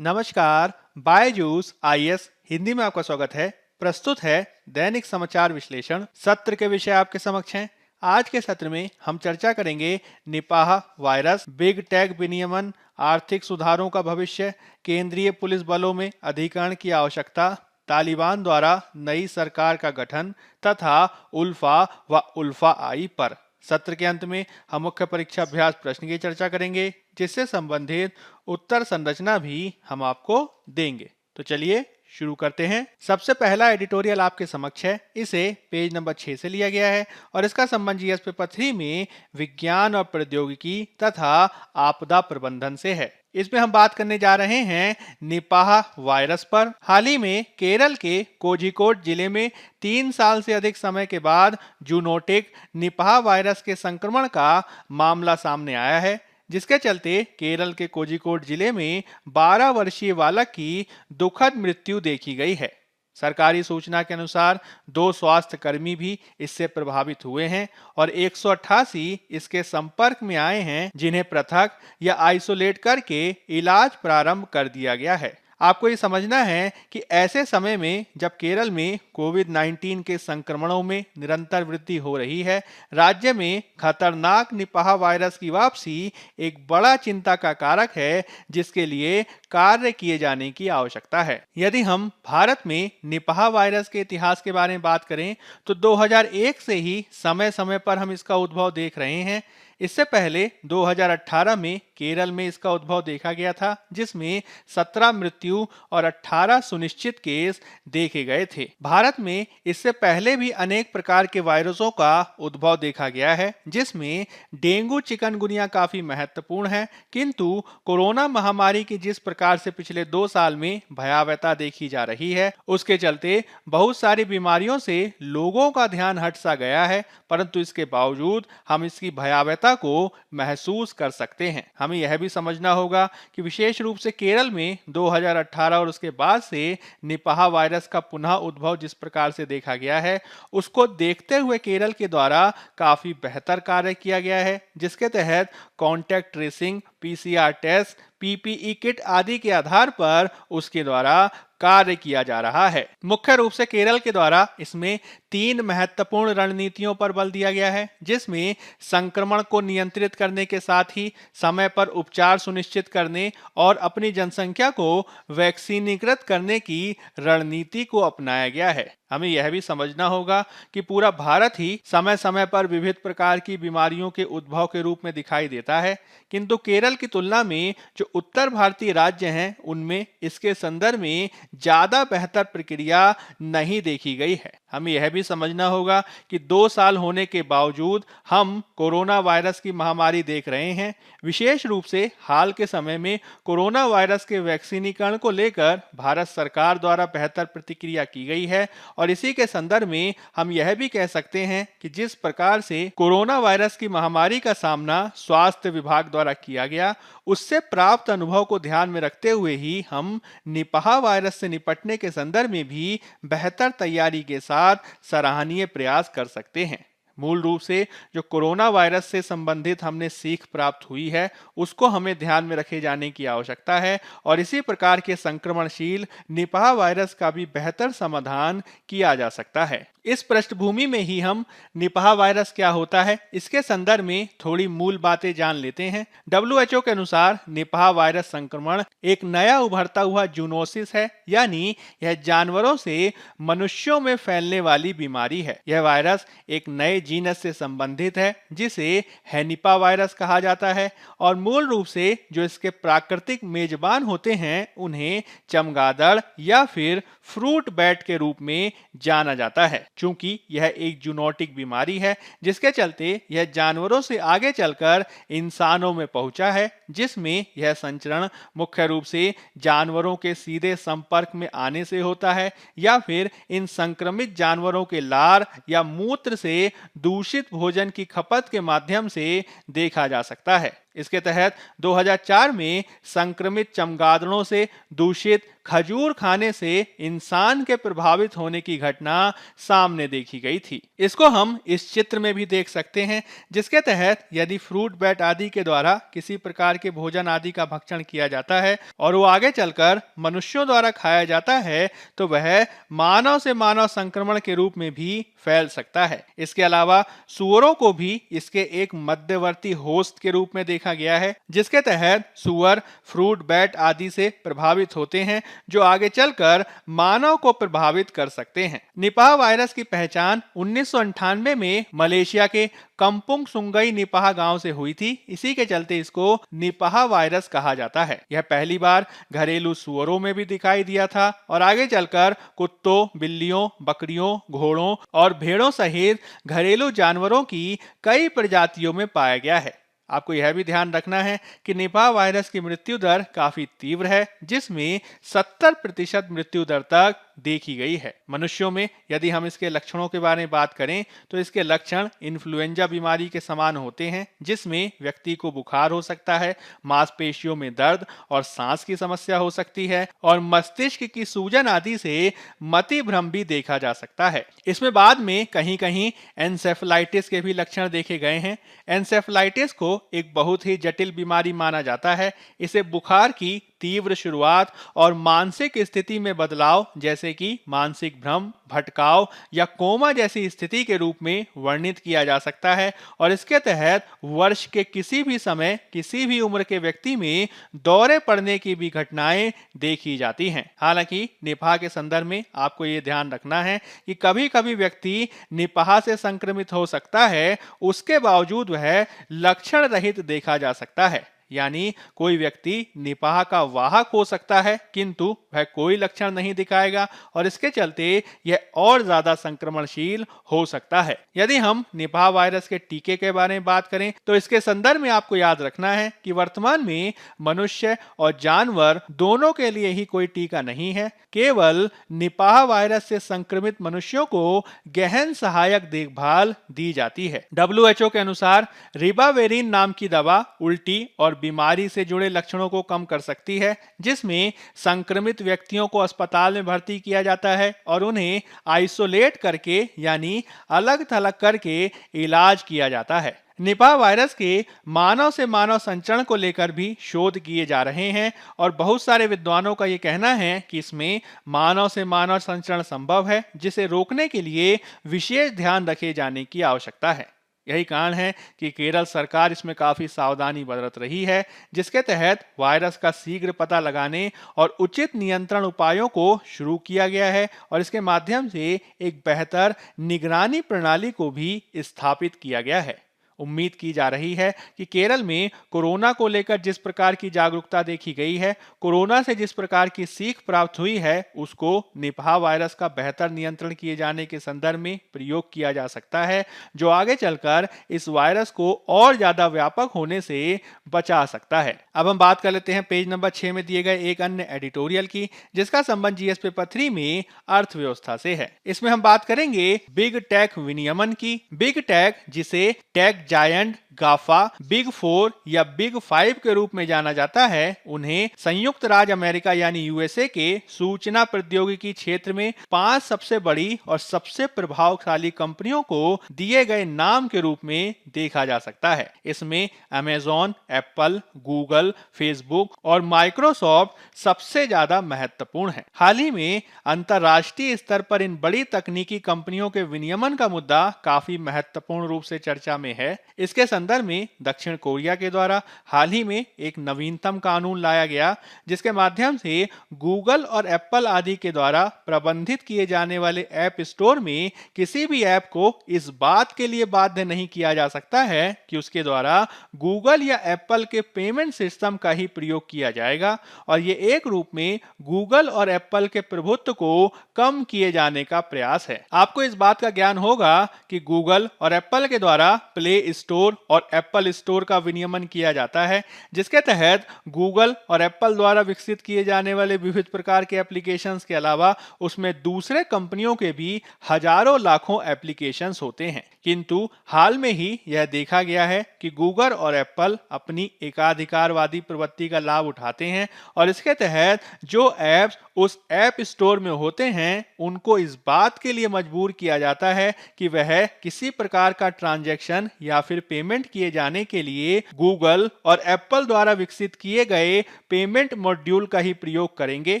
नमस्कार। बायजूस आईएएस हिंदी में आपका स्वागत है। प्रस्तुत है दैनिक समाचार विश्लेषण। सत्र के विषय आपके समक्ष हैं। आज के सत्र में हम चर्चा करेंगे निपाह वायरस, बिग टेक विनियमन, आर्थिक सुधारों का भविष्य, केंद्रीय पुलिस बलों में अधिकरण की आवश्यकता, तालिबान द्वारा नई सरकार का गठन तथा उल्फा व उल्फा आई पर। सत्र के अंत में हम मुख्य परीक्षा अभ्यास प्रश्न की चर्चा करेंगे, जिससे संबंधित उत्तर संरचना भी हम आपको देंगे। तो चलिए शुरू करते हैं। सबसे पहला एडिटोरियल आपके समक्ष है। इसे पेज नंबर 6 से लिया गया है और इसका संबंध जीएस पेपर 3 में विज्ञान और प्रौद्योगिकी तथा आपदा प्रबंधन से है। इसमें हम बात करने जा रहे हैं निपाह वायरस पर। हाल ही में केरल के कोझिकोड जिले में 3 साल से अधिक समय के बाद जूनोटिक निपाह वायरस के संक्रमण का मामला सामने आया है, जिसके चलते केरल के कोझिकोड जिले में 12 वर्षीय बालक की दुखद मृत्यु देखी गई है। सरकारी सूचना के अनुसार 2 स्वास्थ्य कर्मी भी इससे प्रभावित हुए हैं और 188 इसके संपर्क में आए हैं, जिन्हें पृथक या आइसोलेट करके इलाज प्रारंभ कर दिया गया है। आपको ये समझना है कि ऐसे समय में जब केरल में कोविड-19 के संक्रमणों में निरंतर वृद्धि हो रही है, राज्य में खतरनाक निपाह वायरस की वापसी एक बड़ा चिंता का कारक है, जिसके लिए कार्य किए जाने की आवश्यकता है। यदि हम भारत में निपाह वायरस के इतिहास के बारे में बात करें तो 2001 से ही समय समय पर हम इसका उद्भव देख रहे हैं। इससे पहले 2018 में केरल में इसका उद्भव देखा गया था, जिसमें 17 मृत्यु और 18 सुनिश्चित केस देखे गए थे। भारत में इससे पहले भी अनेक प्रकार के वायरसों का उद्भव देखा गया है, जिसमें डेंगू चिकनगुनिया काफी महत्वपूर्ण है, किंतु कोरोना महामारी की जिस प्रकार से पिछले 2 साल में भयावहता देखी जा रही है, उसके चलते बहुत सारी बीमारियों से लोगों का ध्यान हट सा गया है, परंतु इसके बावजूद हम इसकी भयावहता को महसूस कर सकते हैं। हमें यह भी समझना होगा कि विशेष रूप से केरल में 2018 और उसके बाद से निपाह वायरस का पुनः उद्भव जिस प्रकार से देखा गया है, उसको देखते हुए केरल के द्वारा काफी बेहतर कार्य किया गया है, जिसके तहत contact tracing, PCR test, PPE kit आदि के आधार पर उसके द्वारा कार्य किया जा रहा है। मुख्य रूप से केरल के द्वारा इसमें 3 महत्वपूर्ण रणनीतियों पर बल दिया गया है, जिसमें संक्रमण को नियंत्रित करने के साथ ही समय पर उपचार सुनिश्चित करने और अपनी जनसंख्या को वैक्सीनीकृत करने की रणनीति को अपनाया गया है। हमें यह भी समझना होगा कि पूरा भारत ही समय समय पर विविध प्रकार की बीमारियों के उद्भव के रूप में दिखाई देता है, किंतु केरल की तुलना में जो उत्तर भारतीय राज्य हैं, उनमें इसके संदर्भ में ज्यादा बेहतर प्रक्रिया नहीं देखी गई है। हमें यह भी समझना होगा कि 2 साल होने के बावजूद हम कोरोना वायरस की महामारी देख रहे हैं। विशेष रूप से हाल के समय में कोरोना वायरस के वैक्सीनीकरण को लेकर भारत सरकार द्वारा बेहतर प्रतिक्रिया की गई है और इसी के संदर्भ में हम यह भी कह सकते हैं कि जिस प्रकार से कोरोना वायरस की महामारी का सामना स्वास्थ्य विभाग द्वारा किया गया, उससे प्राप्त अनुभव को ध्यान में रखते हुए ही हम निपाह वायरस से निपटने के संदर्भ में भी बेहतर तैयारी के साथ सराहनीय प्रयास कर सकते हैं। मूल रूप से जो कोरोना वायरस से संबंधित हमने सीख प्राप्त हुई है, उसको हमें ध्यान में रखे जाने की आवश्यकता है और इसी प्रकार के संक्रमणशील निपाह वायरस का भी बेहतर समाधान किया जा सकता है। इस पृष्ठभूमि में ही हम निपाह वायरस क्या होता है, इसके संदर्भ में थोड़ी मूल बातें जान लेते हैं। WHO के अनुसार निपाह वायरस संक्रमण एक नया उभरता हुआ जूनोसिस है, यानी यह जानवरों से मनुष्यों में फैलने वाली बीमारी है। यह वायरस एक नए जीनस से संबंधित है, जिसे हैनिपा वायरस कहा जाता है और मूल रूप से जो इसके प्राकृतिक मेजबान होते हैं, उन्हें चमगादड़ या फिर फ्रूट बैट के रूप में जाना जाता है। चूंकि यह एक जूनोटिक बीमारी है, जिसके चलते यह जानवरों से आगे चलकर इंसानों में पहुंचा है, जिसमें यह संचरण मुख्य रूप से जानवरों के सीधे संपर्क में आने से होता है या फिर इन संक्रमित जानवरों के लार या मूत्र से दूषित भोजन की खपत के माध्यम से देखा जा सकता है। इसके तहत 2004 में संक्रमित चमगादड़ों से दूषित खजूर खाने से इंसान के प्रभावित होने की घटना सामने देखी गई थी। इसको हम इस चित्र में भी देख सकते हैं, जिसके तहत यदि फ्रूट बैट आदि के द्वारा किसी प्रकार के भोजन आदि का भक्षण किया जाता है और वो आगे चलकर मनुष्यों द्वारा खाया जाता है तो वह मानव से मानव संक्रमण के रूप में भी फैल सकता है। इसके अलावा सूअरों को भी इसके एक मध्यवर्ती होस्ट के रूप में देखा गया है, जिसके तहत सूअर फ्रूट बैट आदि से प्रभावित होते हैं जो आगे चलकर मानव को प्रभावित कर सकते हैं। निपाह वायरस की पहचान 1998 में मलेशिया के कंपुंग सुंगई निपाह गांव से हुई थी। इसी के चलते इसको निपाह वायरस कहा जाता है। यह पहली बार घरेलू सूअरों में भी दिखाई दिया था और आगे चलकर कुत्तों, बिल्लियों, बकरियों, घोड़ों और भेड़ों सहित घरेलू जानवरों की कई प्रजातियों में पाया गया है। आपको यह भी ध्यान रखना है कि निपाह वायरस की मृत्यु दर काफी तीव्र है, जिसमें 70% मृत्यु दर तक देखी गई है। मनुष्यों में यदि हम इसके लक्षणों के बारे में बात करें तो इसके लक्षण इन्फ्लुएंजा बीमारी के समान होते हैं, जिसमें व्यक्ति को बुखार हो सकता है, मांसपेशियों में दर्द और सांस की समस्या हो सकती है और मस्तिष्क की सूजन आदि से मति भ्रम भी देखा जा सकता है। इसमें बाद में कहीं कहीं एन्सेफेलाइटिस के भी लक्षण देखे गए हैं। एन्सेफेलाइटिस को एक बहुत ही जटिल बीमारी माना जाता है। इसे बुखार की तीव्र शुरुआत और मानसिक स्थिति में बदलाव जैसे कि मानसिक भ्रम, भटकाव या कोमा जैसी स्थिति के रूप में वर्णित किया जा सकता है और इसके तहत वर्ष के किसी भी समय किसी भी उम्र के व्यक्ति में दौरे पड़ने की भी घटनाएं देखी जाती हैं। हालांकि निपाह के संदर्भ में आपको ये ध्यान रखना है कि कभी कभी व्यक्ति निपाह से संक्रमित हो सकता है, उसके बावजूद वह लक्षण रहित देखा जा सकता है। यानी कोई व्यक्ति निपाह का वाहक हो सकता है किंतु वह कोई लक्षण नहीं दिखाएगा और इसके चलते यह और ज्यादा संक्रमणशील हो सकता है। यदि हम निपाह वायरस के टीके के बारे में बात करें तो इसके संदर्भ में आपको याद रखना है कि वर्तमान में मनुष्य और जानवर दोनों के लिए ही कोई टीका नहीं है। केवल निपाह वायरस से संक्रमित मनुष्यों को गहन सहायक देखभाल दी जाती है। WHO के अनुसार रिबाविरिन नाम की दवा उल्टी और बीमारी से जुड़े लक्षणों को कम कर सकती है, जिसमें संक्रमित व्यक्तियों को अस्पताल में भर्ती किया जाता है और उन्हें आइसोलेट करके यानी अलग थलग करके इलाज किया जाता है। निपाह वायरस के मानव से मानव संचरण को लेकर भी शोध किए जा रहे हैं और बहुत सारे विद्वानों का ये कहना है कि इसमें मानव से मानव संचरण संभव है, जिसे रोकने के लिए विशेष ध्यान रखे जाने की आवश्यकता है। यही कारण है कि केरल सरकार इसमें काफी सावधानी बरत रही है, जिसके तहत वायरस का शीघ्र पता लगाने और उचित नियंत्रण उपायों को शुरू किया गया है और इसके माध्यम से एक बेहतर निगरानी प्रणाली को भी स्थापित किया गया है। उम्मीद की जा रही है कि केरल में कोरोना को लेकर जिस प्रकार की जागरूकता देखी गई है, कोरोना से जिस प्रकार की सीख प्राप्त हुई है, उसको निपाह वायरस का बेहतर नियंत्रण किए जाने के संदर्भ में प्रयोग किया जा सकता है, जो आगे चलकर इस वायरस को और ज्यादा व्यापक होने से बचा सकता है। अब हम बात कर लेते हैं पेज नंबर 6 में दिए गए एक अन्य एडिटोरियल की, जिसका संबंध जीएस पेपर 3 में अर्थव्यवस्था से है। इसमें हम बात करेंगे बिग टेक विनियमन की। बिग टेक, जिसे टेक जायंट, गाफा, बिग 4 या बिग 5 के रूप में जाना जाता है, उन्हें संयुक्त राज्य अमेरिका यानी यूएसए के सूचना प्रौद्योगिकी क्षेत्र में 5 सबसे बड़ी और सबसे प्रभावशाली कंपनियों को दिए गए नाम के रूप में देखा जा सकता है। इसमें अमेजॉन, एप्पल, गूगल, फेसबुक और माइक्रोसॉफ्ट सबसे ज्यादा महत्वपूर्ण है। हाल ही में अंतरराष्ट्रीय स्तर पर इन बड़ी तकनीकी कंपनियों के विनियमन का मुद्दा काफी महत्वपूर्ण रूप से चर्चा में है। इसके संदर्भ में दक्षिण कोरिया के द्वारा हाल ही में एक नवीनतम कानून लाया गया, जिसके माध्यम से गूगल और एप्पल आदि के द्वारा प्रबंधित किए जाने वाले ऐप स्टोर में किसी भी ऐप को इस बात के लिए बाध्य नहीं किया जा सकता है कि उसके द्वारा गूगल या एप्पल के पेमेंट सिस्टम का ही प्रयोग किया जाएगा और ये एक रूप में गूगल और एप्पल के प्रभुत्व को कम किए जाने का प्रयास है। आपको इस बात का ज्ञान होगा कि गूगल और एप्पल के द्वारा प्ले स्टोर और एप्पल स्टोर का विनियमन किया जाता है, जिसके तहत गूगल और एप्पल द्वारा विकसित किए जाने वाले विविध प्रकार के एप्लीकेशंस के अलावा उसमें दूसरे कंपनियों के भी हजारों लाखों एप्लीकेशंस होते हैं। किंतु हाल में ही यह देखा गया है कि गूगल और एप्पल अपनी एकाधिकारवादी प्रवृत्ति का लाभ उठाते हैं और इसके तहत जो ऐप्स उस ऐप स्टोर में होते हैं उनको इस बात के लिए मजबूर किया जाता है कि वह किसी प्रकार का ट्रांजैक्शन या फिर पेमेंट किए जाने के लिए गूगल और एप्पल द्वारा विकसित किए गए पेमेंट मॉड्यूल का ही प्रयोग करेंगे।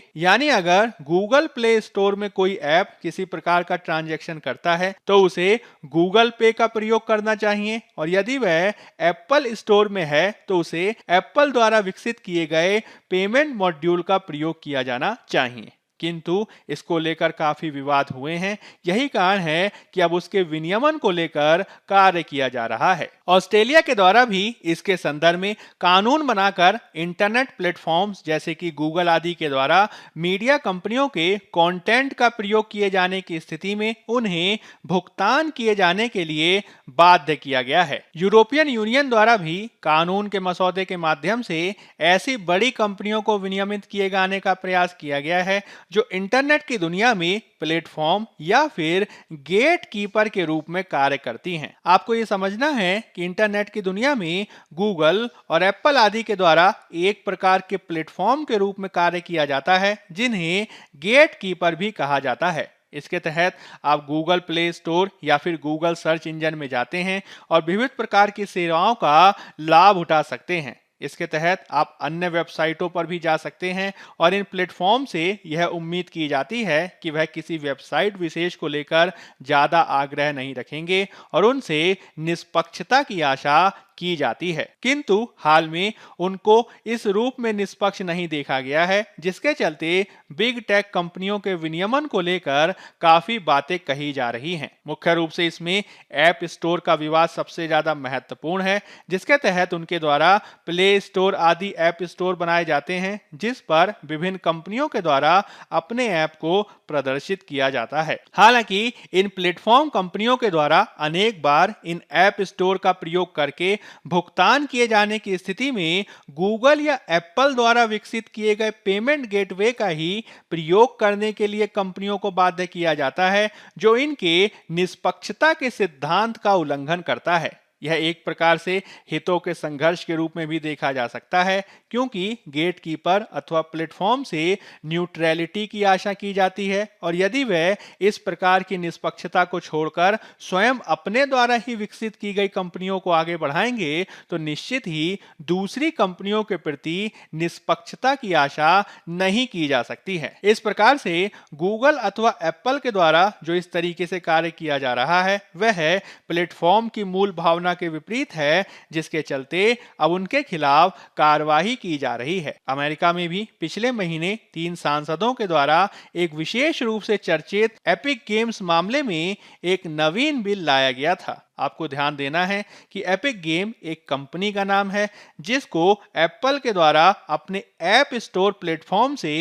यानी अगर गूगल प्ले स्टोर में कोई ऐप किसी प्रकार का ट्रांजैक्शन करता है तो उसे गूगल पे का प्रयोग करना चाहिए, और यदि वह एप्पल स्टोर में है तो उसे एप्पल द्वारा विकसित किए गए पेमेंट मॉड्यूल का प्रयोग किया जाना चाहिए। किंतु इसको लेकर काफी विवाद हुए हैं। यही कारण है कि अब उसके विनियमन को लेकर कार्य किया जा रहा है। ऑस्ट्रेलिया के द्वारा भी इसके संदर्भ में कानून बनाकर इंटरनेट प्लेटफॉर्म्स जैसे कि गूगल आदि के द्वारा मीडिया कंपनियों के कंटेंट का प्रयोग किए जाने की स्थिति में उन्हें भुगतान किए जाने के लिए बाध्य किया गया है। यूरोपियन यूनियन द्वारा भी कानून के मसौदे के माध्यम से ऐसी बड़ी कंपनियों को विनियमित किए जाने का प्रयास किया गया है जो इंटरनेट की दुनिया में प्लेटफॉर्म या फिर गेट कीपर के रूप में कार्य करती हैं। आपको ये समझना है कि इंटरनेट की दुनिया में गूगल और एप्पल आदि के द्वारा एक प्रकार के प्लेटफॉर्म के रूप में कार्य किया जाता है जिन्हें गेट कीपर भी कहा जाता है। इसके तहत आप गूगल प्ले स्टोर या फिर गूगल सर्च इंजन में जाते हैं और विविध प्रकार की सेवाओं का लाभ उठा सकते हैं। इसके तहत आप अन्य वेबसाइटों पर भी जा सकते हैं और इन प्लेटफॉर्म से यह उम्मीद की जाती है कि वह किसी वेबसाइट विशेष को लेकर ज्यादा आग्रह नहीं रखेंगे और उनसे निष्पक्षता की आशा की जाती है। किंतु हाल में उनको इस रूप में निष्पक्ष नहीं देखा गया है, जिसके चलते बिग टेक कंपनियों के विनियमन को लेकर काफी बातें कही जा रही हैं। मुख्य रूप से इसमें ऐप स्टोर का विवाद सबसे ज्यादा महत्वपूर्ण है, जिसके तहत उनके द्वारा प्ले स्टोर आदि ऐप स्टोर बनाए जाते हैं जिस पर विभिन्न कंपनियों के द्वारा अपने ऐप को प्रदर्शित किया जाता है। हालांकि इन प्लेटफॉर्म कंपनियों के द्वारा अनेक बार इन ऐप स्टोर का प्रयोग करके भुगतान किए जाने की स्थिति में गूगल या एप्पल द्वारा विकसित किए गए पेमेंट गेटवे का ही प्रयोग करने के लिए कंपनियों को बाध्य किया जाता है, जो इनके निष्पक्षता के सिद्धांत का उल्लंघन करता है। यह एक प्रकार से हितों के संघर्ष के रूप में भी देखा जा सकता है, क्योंकि गेटकीपर अथवा प्लेटफॉर्म से न्यूट्रलिटी की आशा की जाती है और यदि वह इस प्रकार की निष्पक्षता को छोड़कर स्वयं अपने द्वारा ही विकसित की गई कंपनियों को आगे बढ़ाएंगे तो निश्चित ही दूसरी कंपनियों के प्रति निष्पक्षता की आशा नहीं की जा सकती है। इस प्रकार से गूगल अथवा एप्पल के द्वारा जो इस तरीके से कार्य किया जा रहा है वह प्लेटफॉर्म की मूल भावना के विपरीत है, जिसके चलते अब उनके खिलाफ कार्रवाई की जा रही है। अमेरिका में भी पिछले महीने 3 सांसदों के द्वारा एक विशेष रूप से चर्चित एपिक गेम्स मामले में एक नवीन बिल लाया गया था। आपको ध्यान देना है कि एपिक गेम एक कंपनी का नाम है जिसको एप्पल के द्वारा अपने ऐप स्टोर प्लेटफॉर्म से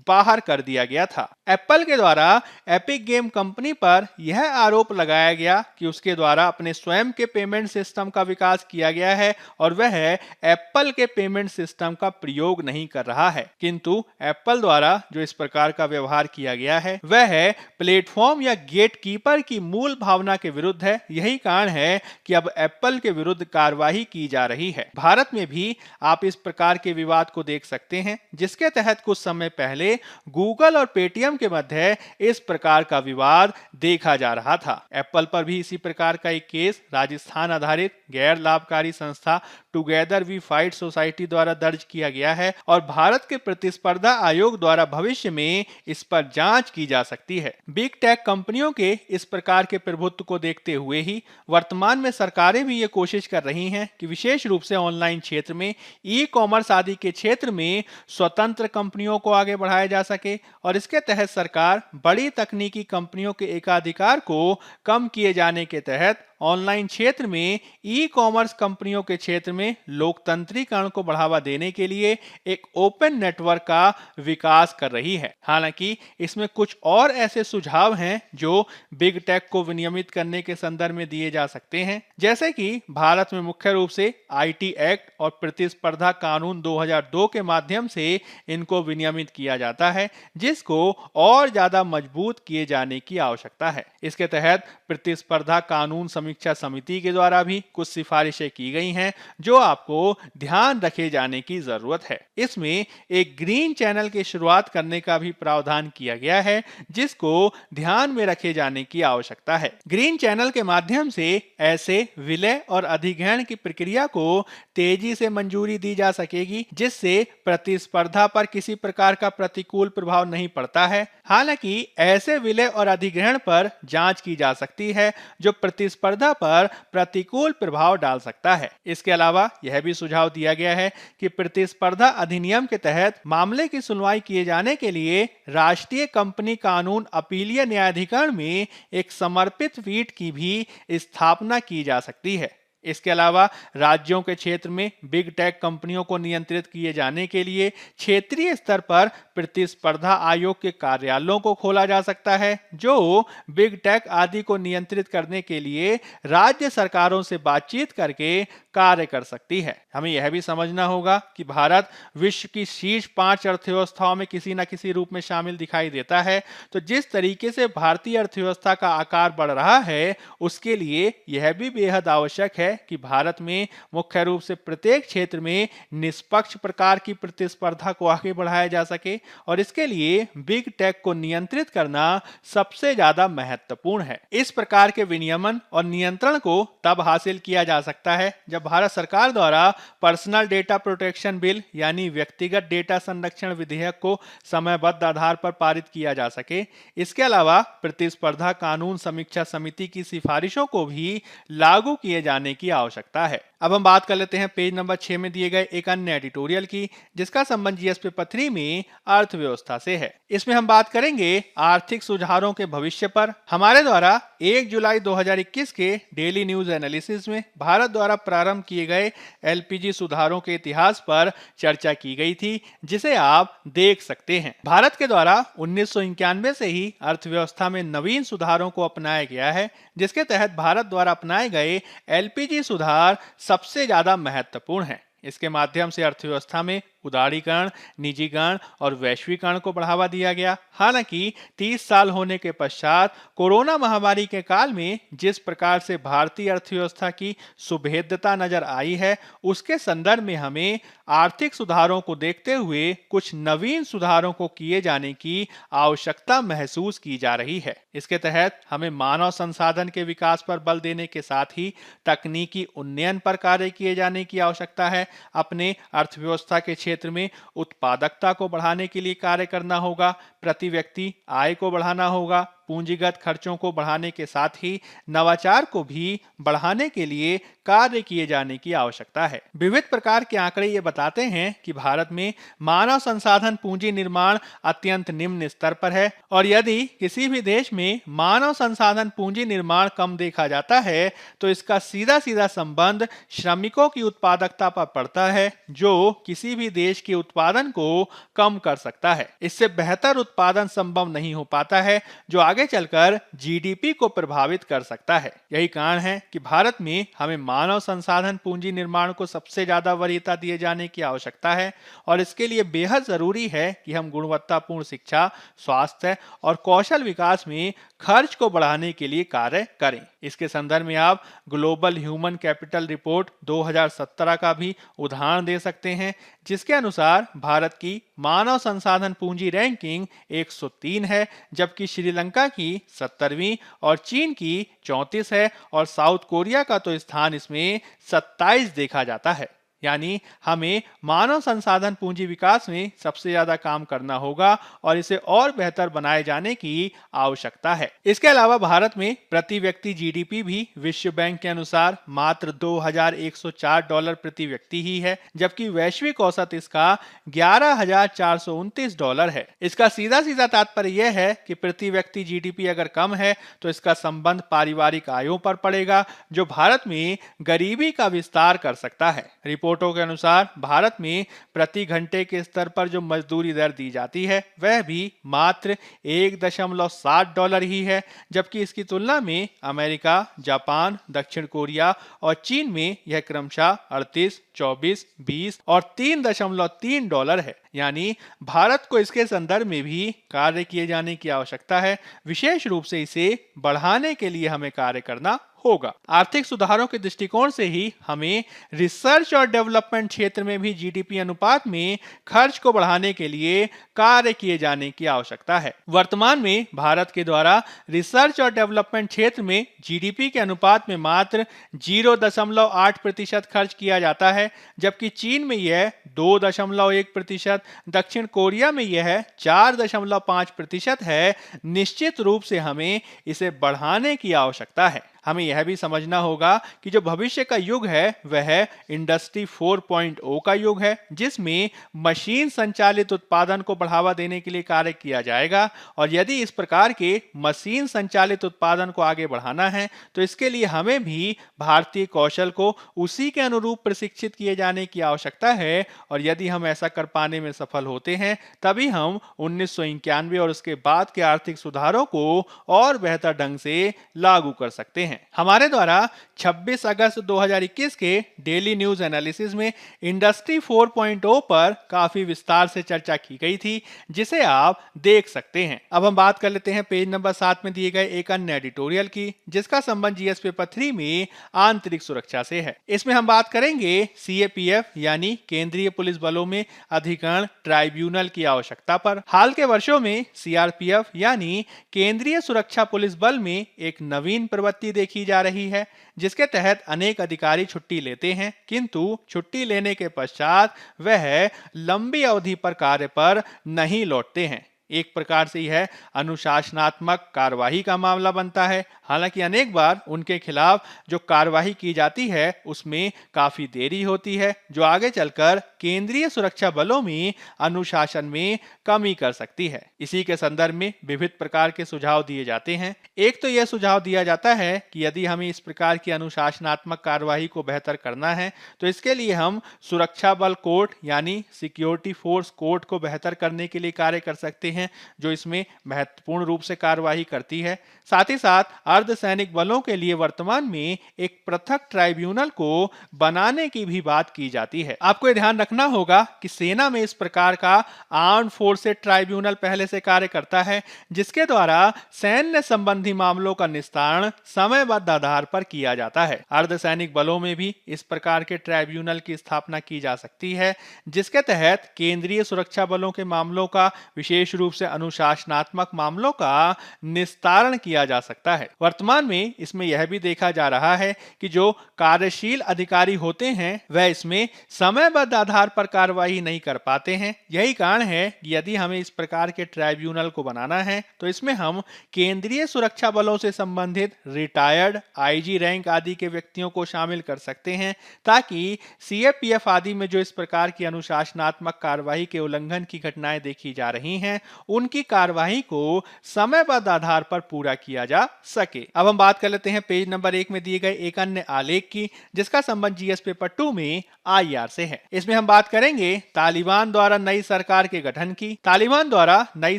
बाहर कर दिया गया था। एप्पल के द्वारा एपिक गेम कंपनी पर यह आरोप लगाया गया कि उसके द्वारा अपने स्वयं के पेमेंट सिस्टम का विकास किया गया है और वह एप्पल के पेमेंट सिस्टम का प्रयोग नहीं कर रहा है। किंतु एप्पल द्वारा जो इस प्रकार का व्यवहार किया गया है वह प्लेटफॉर्म या गेटकीपर की मूल भावना के विरुद्ध है। यही कारण है कि अब एप्पल के विरुद्ध कार्रवाई की जा रही है। भारत में भी आप इस प्रकार के विवाद को देख सकते हैं, जिसके तहत कुछ समय पहले गूगल और पेटीएम के मध्य इस प्रकार का विवाद देखा जा रहा था। एप्पल पर भी इसी प्रकार का एक केस राजस्थान आधारित गैर लाभकारी संस्था टुगेदर वी फाइट सोसाइटी द्वारा दर्ज किया गया है और भारत के प्रतिस्पर्धा आयोग द्वारा भविष्य में इस पर जांच की जा सकती है। बिग टेक कंपनियों के इस प्रकार के प्रभुत्व को देखते हुए ही वर्तमान में सरकारें भी ये कोशिश कर रही हैं कि विशेष रूप से ऑनलाइन क्षेत्र में ई कॉमर्स आदि के क्षेत्र में स्वतंत्र कंपनियों को आगे बढ़ाया जा सके और इसके तहत सरकार बड़ी तकनीकी कंपनियों के एकाधिकार को कम किए जाने के तहत ऑनलाइन क्षेत्र में ई कॉमर्स कंपनियों के क्षेत्र में लोकतंत्रीकरण को बढ़ावा देने के लिए एक ओपन नेटवर्क का विकास कर रही है। हालांकि इसमें कुछ और ऐसे सुझाव हैं जो बिग टेक को विनियमित करने के संदर्भ में दिए जा सकते हैं, जैसे कि भारत में मुख्य रूप से आईटी एक्ट और प्रतिस्पर्धा कानून 2002 के माध्यम से इनको विनियमित किया जाता है, जिसको और ज्यादा मजबूत किए जाने की आवश्यकता है। इसके तहत प्रतिस्पर्धा कानून समीक्षा समिति के द्वारा भी कुछ सिफारिशें की गई हैं जो आपको ध्यान रखे जाने की जरूरत है। इसमें एक ग्रीन चैनल की शुरुआत करने का भी प्रावधान किया गया है, जिसको ध्यान में रखे जाने की आवश्यकता है। ग्रीन चैनल के माध्यम से ऐसे विलय और अधिग्रहण की प्रक्रिया को तेजी से मंजूरी दी जा सकेगी, जिससे प्रतिस्पर्धा पर किसी प्रकार का प्रतिकूल प्रभाव नहीं पड़ता है। हालांकि ऐसे विलय और अधिग्रहण पर जांच की जा सकती है जो प्रतिस्पर्धा पर प्रतिकूल प्रभाव डाल सकता है। इसके अलावा यह भी सुझाव दिया गया है कि प्रतिस्पर्धा अधिनियम के तहत मामले की सुनवाई किए जाने के लिए राष्ट्रीय कंपनी कानून अपीलीय न्यायाधिकरण में एक समर्पित पीठ की भी स्थापना की जा सकती है। इसके अलावा राज्यों के क्षेत्र में बिग टेक कंपनियों को नियंत्रित किए जाने के लिए क्षेत्रीय स्तर पर प्रतिस्पर्धा आयोग के कार्यालयों को खोला जा सकता है, जो बिग टेक आदि को नियंत्रित करने के लिए राज्य सरकारों से बातचीत करके कार्य कर सकती है। हमें यह भी समझना होगा कि भारत विश्व की शीर्ष 5 अर्थव्यवस्थाओं में किसी न किसी रूप में शामिल दिखाई देता है, तो जिस तरीके से भारतीय अर्थव्यवस्था का आकार बढ़ रहा है, उसके लिए यह भी बेहद आवश्यक है कि भारत में मुख्य रूप से प्रत्येक क्षेत्र में निष्पक्ष प्रकार की प्रतिस्पर्धा को आगे बढ़ाया जा सके, और इसके लिए बिग टेक को नियंत्रित करना सबसे ज्यादा महत्वपूर्ण है। इस प्रकार के विनियमन और नियंत्रण को तब हासिल किया जा सकता है जब भारत सरकार द्वारा पर्सनल डेटा प्रोटेक्शन बिल यानी व्यक्तिगत डेटा संरक्षण विधेयक को समयबद्ध आधार पर पारित किया जा सके। इसके अलावा प्रतिस्पर्धा कानून समीक्षा समिति की सिफारिशों को भी लागू किए जाने की आवश्यकता है। अब हम बात कर लेते हैं पेज नंबर 6 में दिए गए एक अन्य एडिटोरियल की, जिसका संबंध जीएस पेपर 3 में अर्थव्यवस्था से है। इसमें हम बात करेंगे आर्थिक सुधारों के भविष्य पर। हमारे द्वारा 1 जुलाई 2021 के डेली न्यूज एनालिसिस में भारत द्वारा प्रारंभ किए गए एलपीजी सुधारों के इतिहास पर चर्चा की गई थी, जिसे आप देख सकते हैं। भारत के द्वारा 1991 से ही अर्थव्यवस्था में नवीन सुधारों को अपनाया गया है, जिसके तहत भारत द्वारा अपनाए गए एलपीजी सुधार सबसे ज्यादा महत्वपूर्ण है। इसके माध्यम से अर्थव्यवस्था में उदारीकरण, निजीकरण और वैश्वीकरण को बढ़ावा दिया गया। हालांकि 30 साल होने के पश्चात कोरोना महामारी के काल में जिस प्रकार से भारतीय अर्थव्यवस्था की सुभेद्यता नजर आई है, उसके संदर्भ में हमें आर्थिक सुधारों को देखते हुए कुछ नवीन सुधारों को किए जाने की आवश्यकता महसूस की जा रही है। इसके तहत हमें मानव संसाधन के विकास पर बल देने के साथ ही तकनीकी उन्नयन पर कार्य किए जाने की आवश्यकता है। अपने अर्थव्यवस्था के क्षेत्र में उत्पादकता को बढ़ाने के लिए कार्य करना होगा, प्रति व्यक्ति आय को बढ़ाना होगा, पूंजीगत खर्चों को बढ़ाने के साथ ही नवाचार को भी बढ़ाने के लिए कार्य किए जाने की आवश्यकता है। विविध प्रकार के आंकड़े ये बताते हैं कि भारत में मानव संसाधन पूंजी निर्माण अत्यंत निम्न स्तर पर है, और यदि किसी भी देश में मानव संसाधन पूंजी निर्माण कम देखा जाता है तो इसका सीधा सीधा संबंध श्रमिकों की उत्पादकता पर पड़ता है, जो किसी भी देश के उत्पादन को कम कर सकता है। इससे बेहतर उत्पादन संभव नहीं हो पाता है, जो आगे चलकर जीडीपी को प्रभावित कर सकता है। यही कारण है कि भारत में हमें मानव संसाधन पूंजी निर्माण को सबसे ज्यादा वरीयता दिए जाने की आवश्यकता है, और इसके लिए बेहद जरूरी है कि हम गुणवत्तापूर्ण शिक्षा, स्वास्थ्य और कौशल विकास में खर्च को बढ़ाने के लिए कार्य करें। इसके संदर्भ में आप ग्लोबल ह्यूमन कैपिटल रिपोर्ट 2017 का भी उदाहरण दे सकते हैं, जिसके अनुसार भारत की मानव संसाधन पूंजी रैंकिंग 103 है, जबकि श्रीलंका की 70वीं और चीन की 34 है, और साउथ कोरिया का तो स्थान इसमें 27 देखा जाता है। यानी हमें मानव संसाधन पूंजी विकास में सबसे ज्यादा काम करना होगा और इसे और बेहतर बनाए जाने की आवश्यकता है। इसके अलावा भारत में प्रति व्यक्ति जीडीपी भी विश्व बैंक के अनुसार मात्र $2,104 प्रति व्यक्ति ही है, जबकि वैश्विक औसत इसका $11,429 है। इसका सीधा सीधा तात्पर्य यह है कि प्रति व्यक्ति जीडीपी अगर कम है तो इसका संबंध पारिवारिक आयों पर पड़ेगा, जो भारत में गरीबी का विस्तार कर सकता है। रिपोर्टों के अनुसार भारत में प्रति घंटे के स्तर पर जो मजदूरी दर दी जाती है वह भी मात्र $1.60 ही है, जबकि इसकी तुलना में अमेरिका, जापान, दक्षिण कोरिया और चीन में यह क्रमशः 38, 24, 20 और $3.3 है। यानी भारत को इसके संदर्भ में भी कार्य किए जाने की आवश्यकता है। विशेष रूप से इसे बढ़ाने के लिए हमें कार्य करना होगा। आर्थिक सुधारों के दृष्टिकोण से ही हमें रिसर्च और डेवलपमेंट क्षेत्र में भी जीडीपी अनुपात में खर्च को बढ़ाने के लिए कार्य किए जाने की आवश्यकता है। वर्तमान में भारत के द्वारा रिसर्च और डेवलपमेंट क्षेत्र में जीडीपी के अनुपात में मात्र 0.8% खर्च किया जाता है, जबकि चीन में यह 2.1%, दक्षिण कोरिया में यह 4.5% है। निश्चित रूप से हमें इसे बढ़ाने की आवश्यकता है। हमें यह भी समझना होगा कि जो भविष्य का युग है वह इंडस्ट्री 4.0 का युग है, जिसमें मशीन संचालित उत्पादन को बढ़ावा देने के लिए कार्य किया जाएगा। और यदि इस प्रकार के मशीन संचालित उत्पादन को आगे बढ़ाना है तो इसके लिए हमें भी भारतीय कौशल को उसी के अनुरूप प्रशिक्षित किए जाने की आवश्यकता है। और यदि हम ऐसा कर पाने में सफल होते हैं तभी हम 1991 और उसके बाद के आर्थिक सुधारों को और बेहतर ढंग से लागू कर सकते हैं। हमारे द्वारा 26 अगस्त 2021 के डेली न्यूज एनालिसिस में इंडस्ट्री 4.0 पर काफी विस्तार से चर्चा की गई थी, जिसे आप देख सकते हैं। अब हम बात कर लेते हैं पेज नंबर 7 में दिए गए एक अन्य एडिटोरियल की, जिसका संबंध जीएस पेपर 3 में आंतरिक सुरक्षा से है। इसमें हम बात करेंगे सीएपीएफ यानी केंद्रीय पुलिस बलों में अधिकरण ट्राइब्यूनल की आवश्यकता पर। हाल के वर्षों में सीआरपीएफ यानी केंद्रीय सुरक्षा पुलिस बल में एक नवीन प्रवृत्ति देखी जा रही है, जिसके तहत अनेक अधिकारी छुट्टी लेते हैं, किंतु छुट्टी लेने के पश्चात वह लंबी अवधि पर कार्य पर नहीं लौटते हैं। एक प्रकार से यह अनुशासनात्मक कार्यवाही का मामला बनता है। हालांकि अनेक बार उनके खिलाफ जो कार्यवाही की जाती है उसमें काफी देरी होती है, जो आगे चलकर केंद्रीय सुरक्षा बलों में अनुशासन में कमी कर सकती है। इसी के संदर्भ में विविध प्रकार के सुझाव दिए जाते हैं। एक तो यह सुझाव दिया जाता है कि यदि हमें इस प्रकार की अनुशासनात्मक कार्यवाही को बेहतर करना है तो इसके लिए हम सुरक्षा बल कोर्ट यानी सिक्योरिटी फोर्स कोर्ट को बेहतर करने के लिए कार्य कर सकते हैं, जो इसमें महत्वपूर्ण रूप से कार्यवाही करती है। साथ ही साथ अर्धसैनिक बलों के लिए वर्तमान में एक पृथक ट्राइब्यूनल को बनाने की भी बात की जाती है। आपको ध्यान रखना होगा कि सेना में इस प्रकार का आर्म्ड फोर्सेस ट्राइब्यूनल पहले से कार्य करता है, जिसके द्वारा सैन्य संबंधी मामलों का निस्तारण समयबद्ध आधार पर किया जाता है। अर्धसैनिक बलों में भी इस प्रकार के ट्राइब्यूनल की स्थापना की जा सकती है, जिसके तहत केंद्रीय सुरक्षा बलों के मामलों का, विशेष रूप से अनुशासनात्मक मामलों का निस्तारण किया जा सकता है। वर्तमान में इसमें यह भी देखा जा रहा है कि जो कार्यशील अधिकारी होते हैं वह इसमें समयबद्ध आधार पर कार्रवाई नहीं कर पाते हैं। यही कारण है कि यदि हमें इस प्रकार के ट्राइब्यूनल को बनाना है तो इसमें हम केंद्रीय सुरक्षा बलों से संबंधित रिटायर्ड, आईजी रैंक आदि के व्यक्तियों को शामिल कर सकते हैं, ताकि सीएपीएफ आदि में जो इस प्रकार की अनुशासनात्मक कार्रवाई के उल्लंघन की घटनाएं देखी जा रही हैं उनकी कार्रवाई को समयबद्ध आधार पर पूरा किया जा सके। अब हम बात कर लेते हैं पेज नंबर 1 में दिए गए एक अन्य आलेख की, जिसका संबंध जीएस पेपर 2 में आईआर से है। इसमें हम बात करेंगे तालिबान द्वारा नई सरकार के गठन की। तालिबान द्वारा नई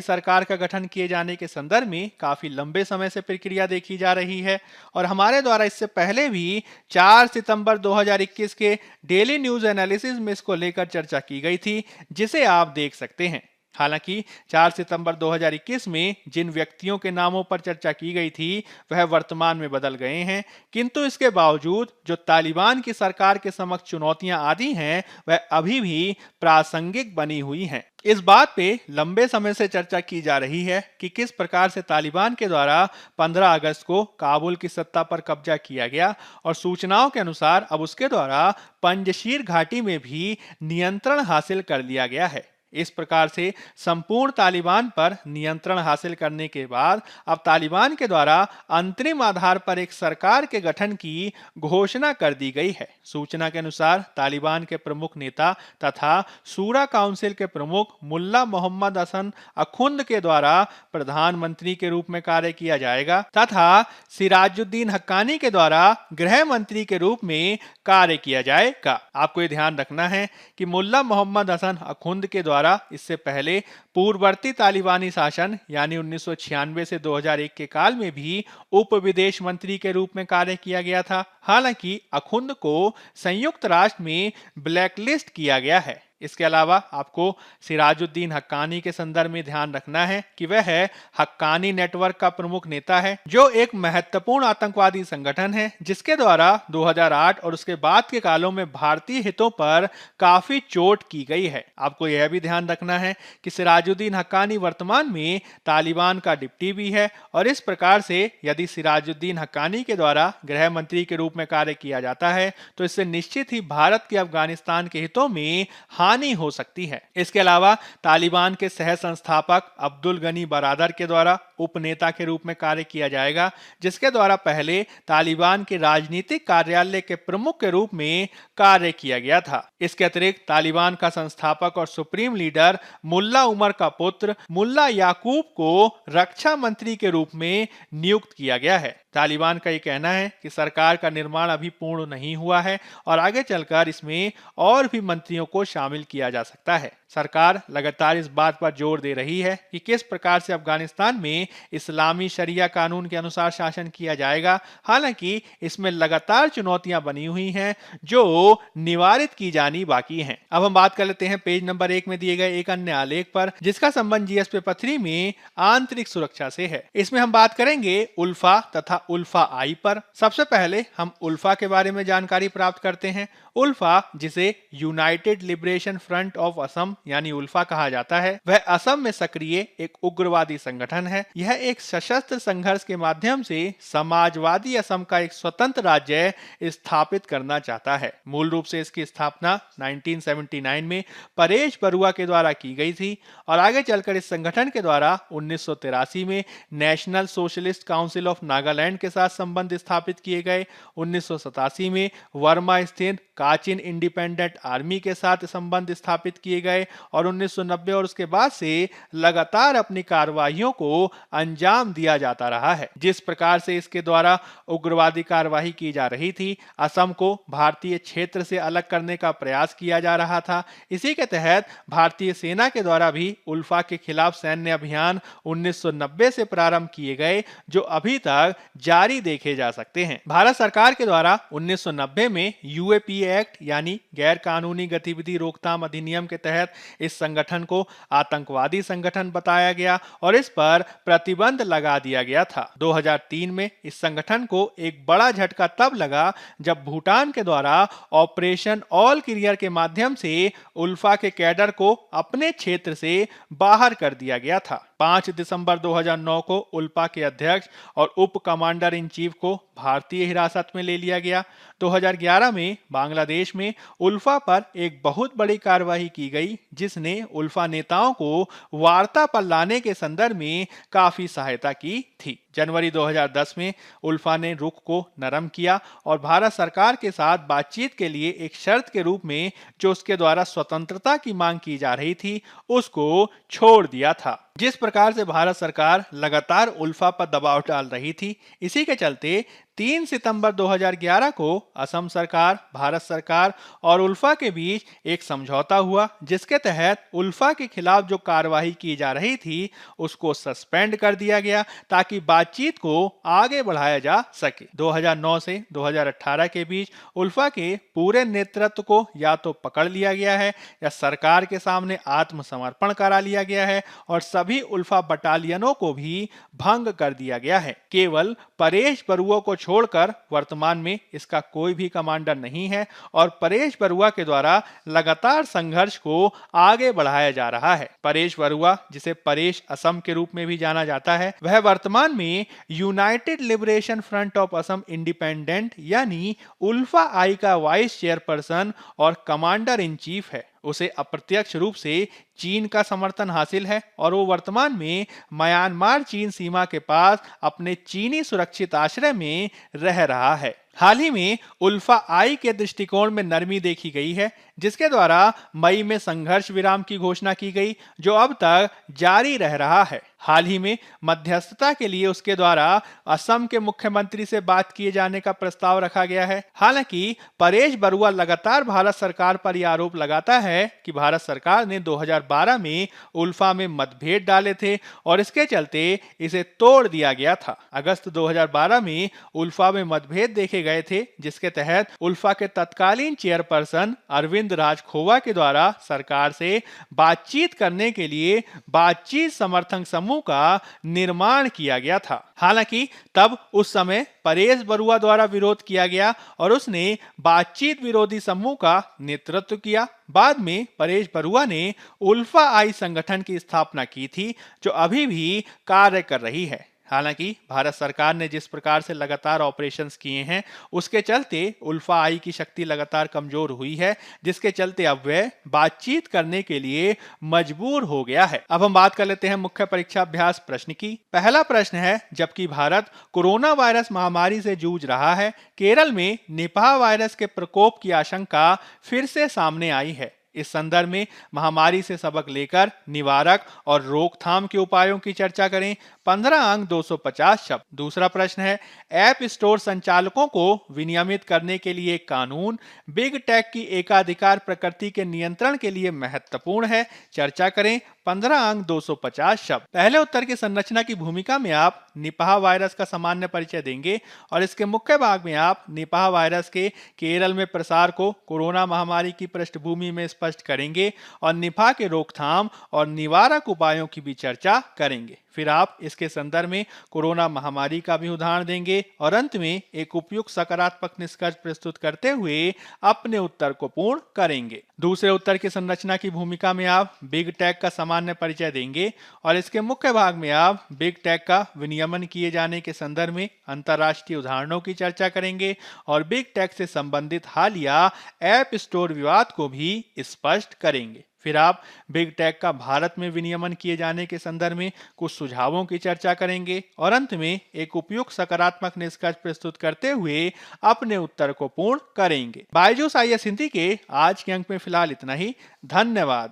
सरकार का गठन किए जाने के संदर्भ में काफी लंबे समय से प्रक्रिया देखी जा रही है और हमारे द्वारा इससे पहले भी 4 सितंबर 2021 के डेली न्यूज एनालिसिस में इसको लेकर चर्चा की गई थी, जिसे आप देख सकते हैं। हालांकि 4 सितंबर 2021 में जिन व्यक्तियों के नामों पर चर्चा की गई थी वह वर्तमान में बदल गए हैं, किंतु इसके बावजूद जो तालिबान की सरकार के समक्ष चुनौतियां आती हैं वह अभी भी प्रासंगिक बनी हुई हैं। इस बात पे लंबे समय से चर्चा की जा रही है कि किस प्रकार से तालिबान के द्वारा 15 अगस्त को काबुल की सत्ता पर कब्जा किया गया और सूचनाओं के अनुसार अब उसके द्वारा पंजशीर घाटी में भी नियंत्रण हासिल कर लिया गया है। इस प्रकार से संपूर्ण तालिबान पर नियंत्रण हासिल करने के बाद अब तालिबान के द्वारा अंतरिम आधार पर एक सरकार के गठन की घोषणा कर दी गई है। सूचना के अनुसार तालिबान के प्रमुख नेता तथा शूरा काउंसिल के प्रमुख मुल्ला मोहम्मद हसन अखुंद के द्वारा प्रधानमंत्री के रूप में कार्य किया जाएगा तथा सिराजुद्दीन हक्कानी के द्वारा गृह मंत्री के रूप में कार्य किया जाएगा। आपको ये ध्यान रखना है कि मुल्ला मोहम्मद हसन अखुंद के द्वारा इससे पहले पूर्ववर्ती तालिबानी शासन यानी 1996 से 2001 के काल में भी उप विदेश मंत्री के रूप में कार्य किया गया था। हालांकि अखुंद को संयुक्त राष्ट्र में ब्लैकलिस्ट किया गया है। इसके अलावा आपको सिराजुद्दीन हक्कानी के संदर्भ में ध्यान रखना है कि वह हक्कानी नेटवर्क का प्रमुख नेता है, जो एक महत्वपूर्ण आतंकवादी संगठन है जिसके द्वारा 2008 और उसके बाद के कालों में भारतीय हितों पर काफी चोट की गई है। आपको यह भी ध्यान रखना है कि सिराजुद्दीन हक्कानी वर्तमान में तालिबान का डिप्टी भी है और इस प्रकार से यदि सिराजुद्दीन हक्कानी के द्वारा गृह मंत्री के रूप में कार्य किया जाता है तो इससे निश्चित ही भारत के अफगानिस्तान के हितों में हानि हो सकती है। इसके अलावा तालिबान के सह संस्थापक अब्दुल गनी बरादर के द्वारा उपनेता के रूप में कार्य किया जाएगा, जिसके द्वारा पहले तालिबान के राजनीतिक कार्यालय के प्रमुख के रूप में कार्य किया गया था। इसके अतिरिक्त तालिबान का संस्थापक और सुप्रीम लीडर मुल्ला उमर का पुत्र मुल्ला याकूब को रक्षा मंत्री के रूप में नियुक्त किया गया है। तालिबान का ये कहना है कि सरकार का निर्माण अभी पूर्ण नहीं हुआ है और आगे चलकर इसमें और भी मंत्रियों को शामिल किया जा सकता है। सरकार लगातार इस बात पर जोर दे रही है कि किस प्रकार से अफगानिस्तान में इस्लामी शरिया कानून के अनुसार शासन किया जाएगा। हालांकि इसमें लगातार चुनौतियां बनी हुई हैं जो निवारित की जानी बाकी हैं। अब हम बात कर लेते हैं पेज नंबर 1 में दिए गए एक अन्य आलेख पर, जिसका संबंध जीएस पेपर 3 में आंतरिक सुरक्षा से है। इसमें हम बात करेंगे उल्फा तथा उल्फा आई पर। सबसे पहले हम उल्फा के बारे में जानकारी प्राप्त करते हैं। उल्फा, जिसे United liberation front of Assam यानी उल्फा कहा जाता है, वह असम में सक्रिय एक उग्रवादी संगठन है। यह एक सशस्त्र संघर्ष के माध्यम से समाजवादी असम का एक स्वतंत्र राज्य स्थापित करना चाहता है। मूल रूप से इसकी स्थापना 1979 में परेश बरुआ के द्वारा की गई थी और आगे चलकर इस संगठन के द्वारा 1983 में national socialist council of Nagaland के साथ संबंध स्थापित किए गए। 1987 में वर्मा स्थित काचिन इंडिपेंडेंट आर्मी के साथ संबंध स्थापित किए गए और 1990 और उसके बाद से लगातार अपनी कार्रवाइयों को अंजाम दिया जाता रहा है। जिस प्रकार से इसके द्वारा उग्रवादी कार्रवाई की जा रही थी, असम को भारतीय क्षेत्र से अलग करने का प्रयास किया जा रहा था। इसी के तहत भारतीय सेना के द्वारा भी उल्फा के खिलाफ सैन्य अभियान 1990 से प्रारंभ किए गए, जो अभी तक जारी देखे जा सकते हैं। भारत सरकार के द्वारा 1990 में यूएपी एक्ट यानी गैर कानूनी गतिविधि रोकथाम अधिनियम के तहत इस संगठन को आतंकवादी संगठन बताया गया और इस पर प्रतिबंध लगा दिया गया था। 2003 में इस संगठन को एक बड़ा झटका तब लगा जब भूटान के द्वारा ऑपरेशन ऑल क्लियर के माध्यम से उल्फा के कैडर को अपने क्षेत्र से बाहर कर दिया गया था। 5 दिसंबर 2009 को उल्फा के अध्यक्ष और उप कमांडर इन चीफ को भारतीय हिरासत में ले लिया गया। 2011 में बांग्लादेश में उल्फा पर एक बहुत बड़ी कार्रवाई की गई, जिसने उल्फा नेताओं को वार्ता पर लाने के संदर्भ में काफी सहायता की थी। जनवरी 2010 में उल्फा ने रुख को नरम किया और भारत सरकार के साथ बातचीत के लिए एक शर्त के रूप में जो उसके द्वारा स्वतंत्रता की मांग की जा रही थी, उसको छोड़ दिया था। जिस प्रकार से भारत सरकार लगातार उल्फा पर दबाव डाल रही थी, इसी के चलते 3 सितंबर 2011 को असम सरकार, भारत सरकार और उल्फा के बीच एक समझौता हुआ, जिसके तहत उल्फा के खिलाफ जो कार्रवाई की जा रही थी उसको सस्पेंड कर दिया गया ताकि बातचीत को आगे बढ़ाया जा सके। 2009 से 2018 के बीच उल्फा के पूरे नेतृत्व को या तो पकड़ लिया गया है या सरकार के सामने आत्मसमर्पण करा लिया गया है और सभी उल्फा बटालियनों को भी भंग कर दिया गया है। केवल परेश बरुआ को छोड़कर वर्तमान में इसका कोई भी कमांडर नहीं है और परेश बरुआ के द्वारा लगातार संघर्ष को आगे बढ़ाया जा रहा है। परेश बरुआ, जिसे परेश असम के रूप में भी जाना जाता है, वह वर्तमान में United liberation front of Assam independent यानी उल्फा आई का वाइस चेयरपर्सन और कमांडर इन चीफ है। उसे अप्रत्यक्ष रूप से चीन का समर्थन हासिल है और वो वर्तमान में म्यांमार चीन सीमा के पास अपने चीनी सुरक्षित आश्रय में रह रहा है। हाल ही में उल्फा आई के दृष्टिकोण में नरमी देखी गई है, जिसके द्वारा मई में संघर्ष विराम की घोषणा की गई, जो अब तक जारी रह रहा है। हाल ही में मध्यस्थता के लिए उसके द्वारा असम के मुख्यमंत्री से बात किए जाने का प्रस्ताव रखा गया है। हालांकि परेश बरुआ लगातार भारत सरकार पर यह आरोप लगाता है कि भारत सरकार ने 2012 में उल्फा में मतभेद डाले थे और इसके चलते इसे तोड़ दिया गया था। अगस्त 2012 में उल्फा में मतभेद देखे गए थे, जिसके तहत उल्फा के तत्कालीन चेयरपर्सन अरविंद राजखोवा के द्वारा सरकार से बातचीत करने के लिए बातचीत समर्थन समूह का निर्माण किया गया था। हालांकि तब उस समय परेश बरुआ द्वारा विरोध किया गया और उसने बातचीत विरोधी समूह का नेतृत्व किया। बाद में परेश बरुआ ने उल्फा आई संगठन की स्थापना की थी, जो अभी भी कार्य कर रही है। हालांकि भारत सरकार ने जिस प्रकार से लगातार ऑपरेशंस किए हैं, उसके चलते उल्फा आई की शक्ति लगातार कमजोर हुई है, जिसके चलते अब वह बातचीत करने के लिए मजबूर हो गया है। अब हम बात कर लेते हैं मुख्य परीक्षा अभ्यास प्रश्न की। पहला प्रश्न है, जबकि भारत कोरोना वायरस महामारी से जूझ रहा है, केरल में निपाह वायरस के प्रकोप की आशंका फिर से सामने आई है। इस संदर्भ में महामारी से सबक लेकर निवारक और रोकथाम के उपायों की चर्चा करें। 15 अंक 250 शब्द। दूसरा प्रश्न है, ऐप स्टोर संचालकों को विनियमित करने के लिए कानून बिग टेक की एकाधिकार प्रकृति के नियंत्रण के लिए महत्वपूर्ण है। चर्चा करें। 15 अंक 250 शब्द। पहले उत्तर की संरचना की भूमिका में आप निपाह वायरस का सामान्य परिचय देंगे और इसके मुख्य भाग में आप निपाह वायरस के केरल में प्रसार को कोरोना महामारी की पृष्ठभूमि में स्पष्ट करेंगे और निपाह के रोकथाम और निवारक उपायों की भी चर्चा करेंगे। फिर आप इसके संदर्भ में कोरोना महामारी का भी उदाहरण देंगे और अंत में एक उपयुक्त सकारात्मक निष्कर्ष प्रस्तुत करते हुए अपने उत्तर को पूर्ण करेंगे। दूसरे उत्तर की संरचना की भूमिका में आप बिग टेक का सामान्य परिचय देंगे और इसके मुख्य भाग में आप बिग टेक का विनियमन किए जाने के संदर्भ में अंतर्राष्ट्रीय उदाहरणों की चर्चा करेंगे और बिग टेक से संबंधित हालिया ऐप स्टोर विवाद को भी स्पष्ट करेंगे। फिर आप बिग टेक का भारत में विनियमन किए जाने के संदर्भ में कुछ सुझावों की चर्चा करेंगे और अंत में एक उपयुक्त सकारात्मक निष्कर्ष प्रस्तुत करते हुए अपने उत्तर को पूर्ण करेंगे। बायजूस आईएएस हिंदी के आज के अंक में फिलहाल इतना ही। धन्यवाद।